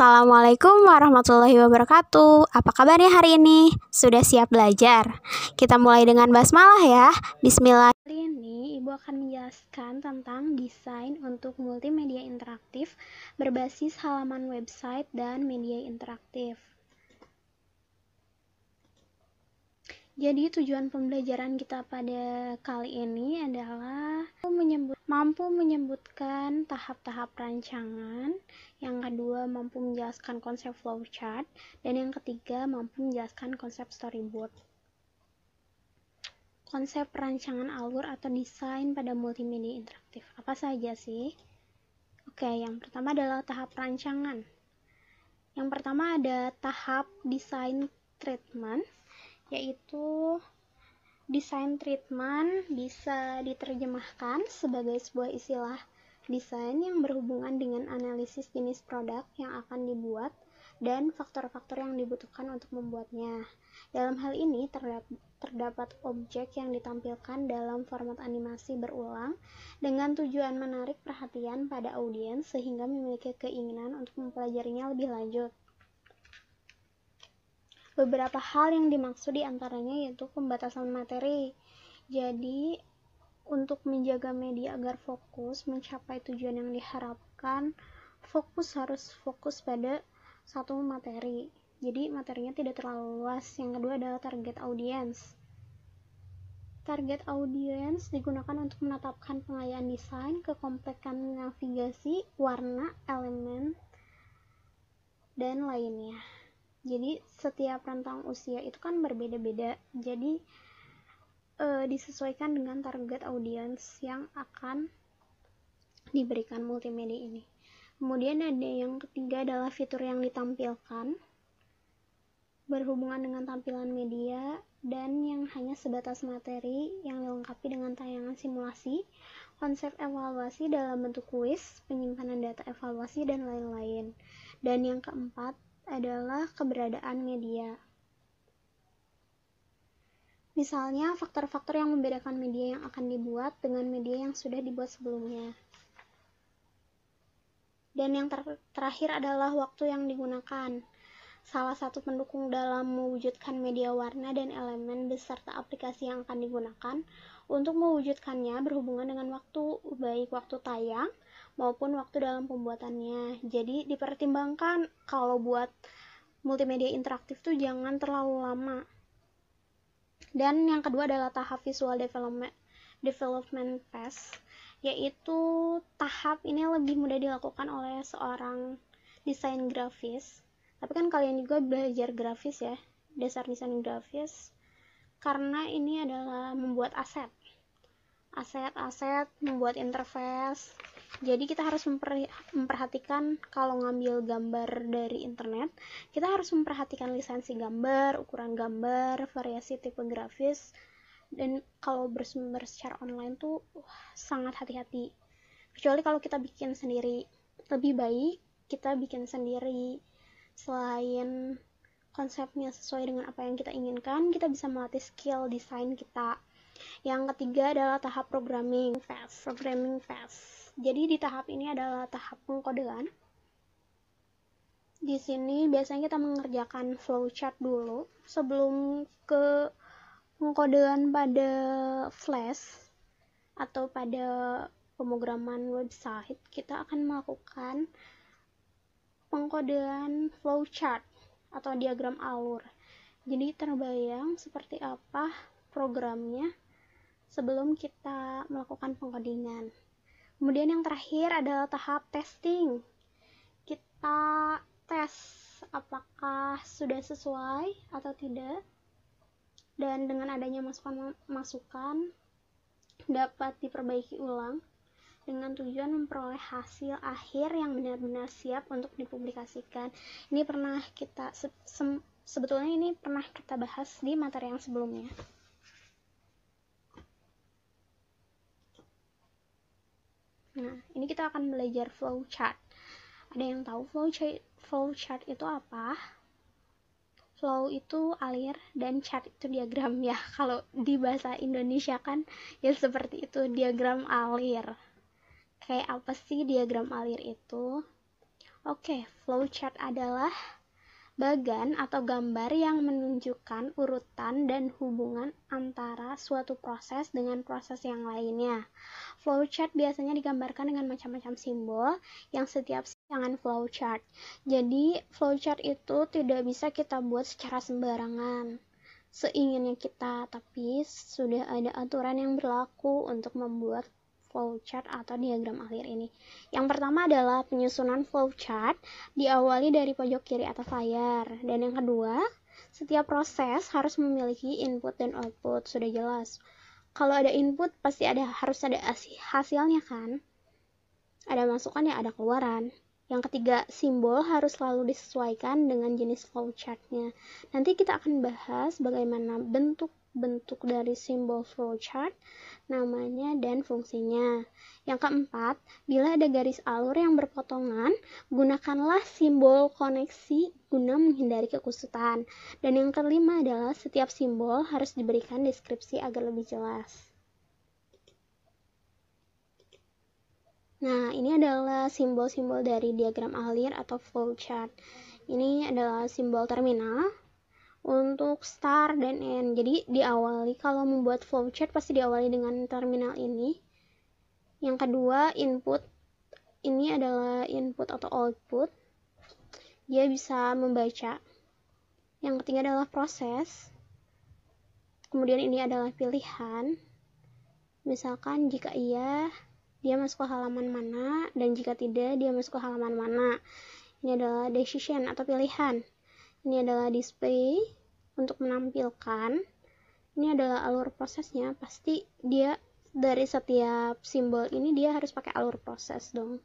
Assalamualaikum warahmatullahi wabarakatuh. Apa kabarnya hari ini? Sudah siap belajar? Kita mulai dengan basmalah ya. Bismillah. Hari ini Ibu akan menjelaskan tentang desain untuk multimedia interaktif berbasis halaman website dan media interaktif. Jadi tujuan pembelajaran kita pada kali ini adalah mampu menyebutkan tahap-tahap rancangan, yang kedua mampu menjelaskan konsep flowchart, dan yang ketiga mampu menjelaskan konsep storyboard. Konsep rancangan alur atau desain pada multimedia interaktif apa saja sih? Oke, yang pertama adalah tahap rancangan. Yang pertama ada tahap design treatment, yaitu design treatment bisa diterjemahkan sebagai sebuah istilah desain yang berhubungan dengan analisis jenis produk yang akan dibuat dan faktor-faktor yang dibutuhkan untuk membuatnya. Dalam hal ini terdapat objek yang ditampilkan dalam format animasi berulang dengan tujuan menarik perhatian pada audiens sehingga memiliki keinginan untuk mempelajarinya lebih lanjut. Beberapa hal yang dimaksud diantaranya yaitu pembatasan materi. Jadi, untuk menjaga media agar fokus mencapai tujuan yang diharapkan, harus fokus pada satu materi. Jadi, materinya tidak terlalu luas. Yang kedua adalah target audience. Target audience digunakan untuk menetapkan pengayaan desain, kekomplekan navigasi, warna, elemen, dan lainnya. Jadi setiap rentang usia itu kan berbeda-beda, jadi disesuaikan dengan target audiens yang akan diberikan multimedia ini. Kemudian ada yang ketiga adalah fitur yang ditampilkan, berhubungan dengan tampilan media, dan yang hanya sebatas materi yang dilengkapi dengan tayangan simulasi, konsep evaluasi dalam bentuk kuis, penyimpanan data evaluasi, dan lain-lain. Dan yang keempat adalah keberadaan media. Misalnya, faktor-faktor yang membedakan media yang akan dibuat dengan media yang sudah dibuat sebelumnya. Dan yang terakhir adalah waktu yang digunakan. Salah satu pendukung dalam mewujudkan media warna dan elemen beserta aplikasi yang akan digunakan untuk mewujudkannya berhubungan dengan waktu, baik waktu tayang maupun waktu dalam pembuatannya. Jadi dipertimbangkan kalau buat multimedia interaktif tuh jangan terlalu lama. Dan yang kedua adalah tahap visual development phase, yaitu tahap ini lebih mudah dilakukan oleh seorang desain grafis. Tapi kan kalian juga belajar grafis ya, dasar desain grafis, karena ini adalah membuat aset, membuat interface. Jadi kita harus memperhatikan kalau ngambil gambar dari internet, kita harus memperhatikan lisensi gambar, ukuran gambar, variasi tipe grafis, dan kalau bersumber secara online tuh sangat hati-hati. Kecuali kalau kita bikin sendiri, lebih baik kita bikin sendiri. Selain konsepnya sesuai dengan apa yang kita inginkan, kita bisa melatih skill desain kita. Yang ketiga adalah tahap programming phase. Jadi di tahap ini adalah tahap pengkodean. Di sini biasanya kita mengerjakan flowchart dulu sebelum ke pengkodean pada Flash atau pada pemrograman website. Kita akan melakukan pengkodean flowchart atau diagram alur. Jadi terbayang seperti apa programnya sebelum kita melakukan pengkodingan. Kemudian yang terakhir adalah tahap testing. Kita tes apakah sudah sesuai atau tidak, dan dengan adanya masukan dapat diperbaiki ulang dengan tujuan memperoleh hasil akhir yang benar-benar siap untuk dipublikasikan. Ini pernah kita sebetulnya ini pernah kita bahas di materi yang sebelumnya. Nah, ini kita akan belajar flowchart. Ada yang tahu flowchart itu apa? Flow itu alir dan chart itu diagram ya. Kalau di bahasa Indonesia kan ya seperti itu, diagram alir. Kayak apa sih diagram alir itu? Oke, flowchart adalah bagan atau gambar yang menunjukkan urutan dan hubungan antara suatu proses dengan proses yang lainnya. Flowchart biasanya digambarkan dengan macam-macam simbol yang setiap jangan flowchart. Jadi, flowchart itu tidak bisa kita buat secara sembarangan seinginnya kita, tapi sudah ada aturan yang berlaku untuk membuat flowchart atau diagram alir ini. Yang pertama adalah penyusunan flowchart diawali dari pojok kiri atas layar, dan yang kedua, setiap proses harus memiliki input dan output. Sudah jelas, kalau ada input pasti harus ada hasilnya kan, ada masukan ya ada keluaran. Yang ketiga, simbol harus selalu disesuaikan dengan jenis flowchartnya. Nanti kita akan bahas bagaimana bentuk dari simbol flowchart, namanya, dan fungsinya. Yang keempat, bila ada garis alur yang berpotongan, gunakanlah simbol koneksi guna menghindari kekusutan. Dan yang kelima adalah setiap simbol harus diberikan deskripsi agar lebih jelas. Nah, ini adalah simbol-simbol dari diagram alir atau flowchart. Ini adalah simbol terminal untuk start dan end. Jadi diawali, kalau membuat flowchart pasti diawali dengan terminal ini. Yang kedua, input. Ini adalah input atau output. Dia bisa membaca. Yang ketiga adalah proses. Kemudian ini adalah pilihan. Misalkan jika iya, dia masuk ke halaman mana, dan jika tidak, dia masuk ke halaman mana. Ini adalah decision atau pilihan. Ini adalah display untuk menampilkan. Ini adalah alur prosesnya. Pasti dia dari setiap simbol ini dia harus pakai alur proses dong.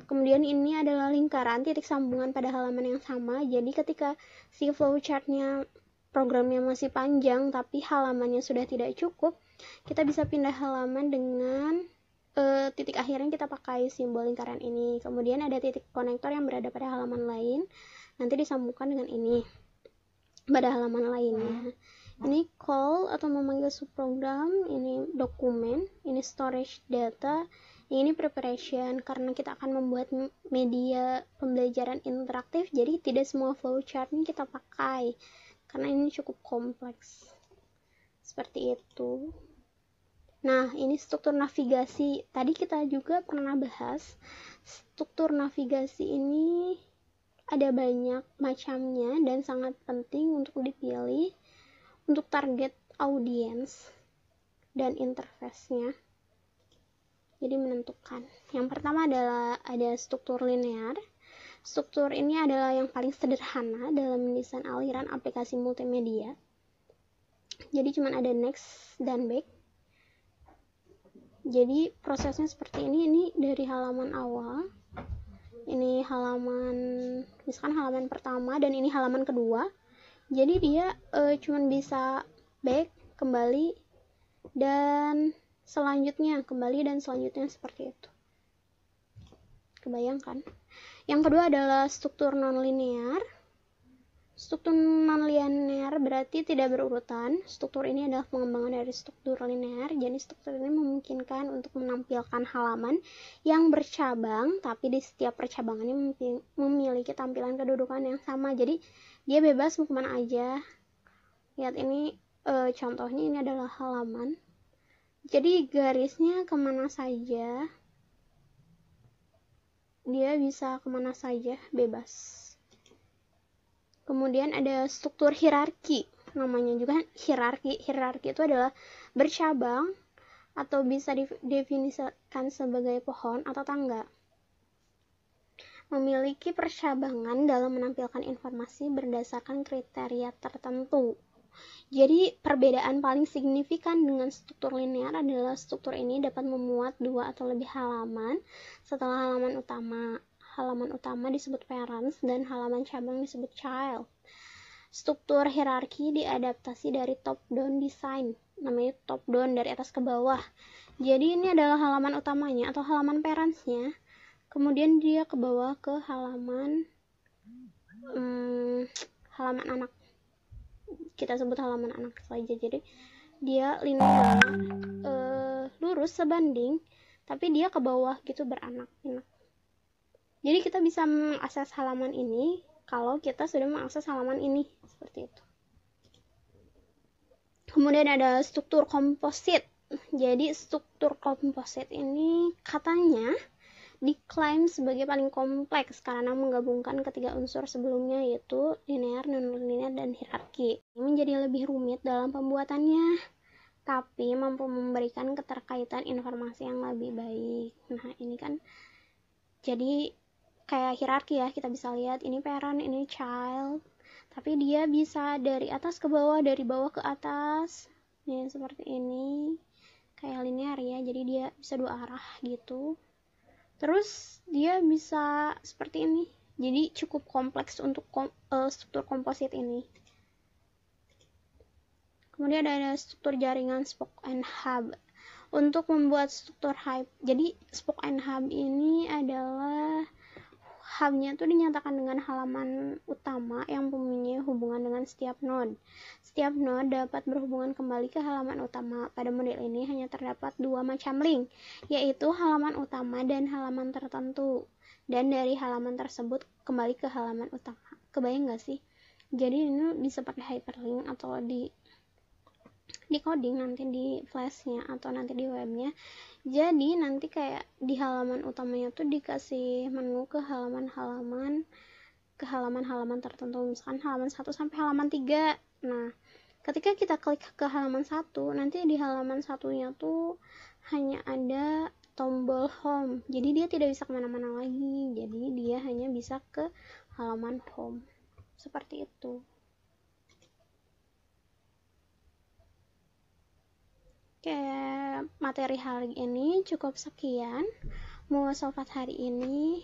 Kemudian ini adalah lingkaran titik sambungan pada halaman yang sama. Jadi ketika si flowchartnya programnya masih panjang tapi halamannya sudah tidak cukup, kita bisa pindah halaman dengan titik akhirnya kita pakai simbol lingkaran ini. Kemudian ada titik konektor yang berada pada halaman lain, nanti disambungkan dengan ini pada halaman lainnya. Ini call atau memanggil subprogram, ini dokumen, ini storage data, ini preparation karena kita akan membuat media pembelajaran interaktif, jadi tidak semua flowchart ini kita pakai karena ini cukup kompleks. Seperti itu. Nah, ini struktur navigasi. Tadi kita juga pernah bahas struktur navigasi ini ada banyak macamnya dan sangat penting untuk dipilih untuk target audiens dan interface-nya. Jadi menentukan. Yang pertama adalah ada struktur linear. Struktur ini adalah yang paling sederhana dalam mendesain aliran aplikasi multimedia. Jadi cuma ada next dan back. Jadi prosesnya seperti ini dari halaman awal, ini halaman, misalkan halaman pertama dan ini halaman kedua. Jadi dia cuman bisa back, kembali, dan selanjutnya kembali dan selanjutnya seperti itu. Kebayangkan? Yang kedua adalah struktur non-linear. Struktur non-linear berarti tidak berurutan. Struktur ini adalah pengembangan dari struktur linear. Jadi struktur ini memungkinkan untuk menampilkan halaman yang bercabang, tapi di setiap percabangannya memiliki tampilan kedudukan yang sama. Jadi dia bebas mau kemana aja. Lihat ini contohnya, ini adalah halaman. Jadi garisnya kemana saja. Dia bisa kemana saja, bebas. Kemudian ada struktur hierarki, namanya juga hierarki. Hierarki itu adalah bercabang atau bisa didefinisikan sebagai pohon atau tangga. Memiliki percabangan dalam menampilkan informasi berdasarkan kriteria tertentu. Jadi perbedaan paling signifikan dengan struktur linear adalah struktur ini dapat memuat 2 atau lebih halaman setelah halaman utama. Halaman utama disebut parents dan halaman cabang disebut child. Struktur hierarki diadaptasi dari top-down design, namanya top-down dari atas ke bawah. Jadi ini adalah halaman utamanya atau halaman parentsnya, kemudian dia ke bawah ke halaman halaman anak. Kita sebut halaman anak saja. Jadi dia linear, lurus sebanding, tapi dia ke bawah gitu beranak-pinak. Jadi kita bisa mengakses halaman ini kalau kita sudah mengakses halaman ini, seperti itu. Kemudian ada struktur komposit. Jadi struktur komposit ini katanya diklaim sebagai paling kompleks karena menggabungkan ketiga unsur sebelumnya, yaitu linear, non-linear, dan hierarki. Ini menjadi lebih rumit dalam pembuatannya, tapi mampu memberikan keterkaitan informasi yang lebih baik. Nah, ini kan jadi kayak hierarki ya, kita bisa lihat ini parent, ini child, tapi dia bisa dari atas ke bawah, dari bawah ke atas. Nih, seperti ini. Kayak linear ya, jadi dia bisa dua arah gitu. Terus dia bisa seperti ini. Jadi cukup kompleks untuk struktur komposit ini. Kemudian ada struktur jaringan spoke and hub. Untuk membuat struktur hub, jadi spoke and hub ini adalah hubnya tuh dinyatakan dengan halaman utama yang mempunyai hubungan dengan setiap node. Setiap node dapat berhubungan kembali ke halaman utama. Pada model ini hanya terdapat dua macam link, yaitu halaman utama dan halaman tertentu. Dan dari halaman tersebut kembali ke halaman utama. Kebayang gak sih? Jadi ini bisa pakai hyperlink atau di coding nanti di flashnya atau nanti di webnya. Jadi nanti kayak di halaman utamanya tuh dikasih menu ke halaman-halaman tertentu, misalkan halaman 1 sampai halaman 3. Nah, ketika kita klik ke halaman 1, nanti di halaman satunya tuh hanya ada tombol home, jadi dia tidak bisa kemana-mana lagi, jadi dia hanya bisa ke halaman home, seperti itu. Oke, materi hari ini cukup sekian. Muwasafat hari ini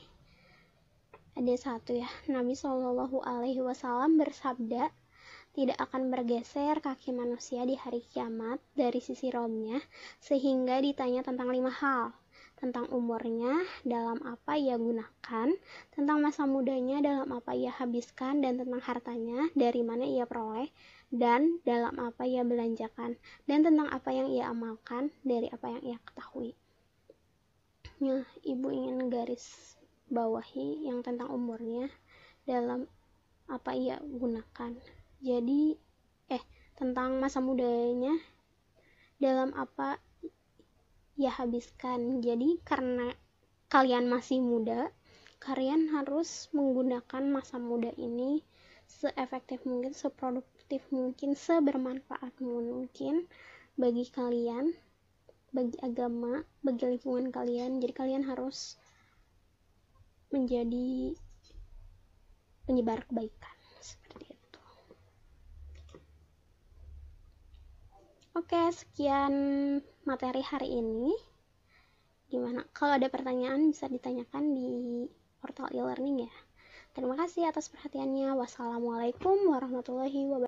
ada satu ya. Nabi Shallallahu Alaihi Wasallam bersabda, tidak akan bergeser kaki manusia di hari kiamat dari sisi robnya, sehingga ditanya tentang 5 hal. Tentang umurnya, dalam apa ia gunakan, tentang masa mudanya, dalam apa ia habiskan, dan tentang hartanya, dari mana ia peroleh, dan dalam apa ia belanjakan, dan tentang apa yang ia amalkan, dari apa yang ia ketahui. Nah, ibu ingin garis bawahi yang tentang umurnya, dalam apa ia gunakan. Jadi, tentang masa mudanya, dalam apa ia habiskan. Jadi, karena kalian masih muda, kalian harus menggunakan masa muda ini seefektif mungkin, seproduktif mungkin, sebermanfaat mungkin bagi kalian, bagi agama, bagi lingkungan kalian. Jadi kalian harus menjadi penyebar kebaikan, seperti itu. Oke, sekian materi hari ini. Gimana? Kalau ada pertanyaan bisa ditanyakan di portal e-learning ya. Terima kasih atas perhatiannya. Wassalamualaikum warahmatullahi wabarakatuh.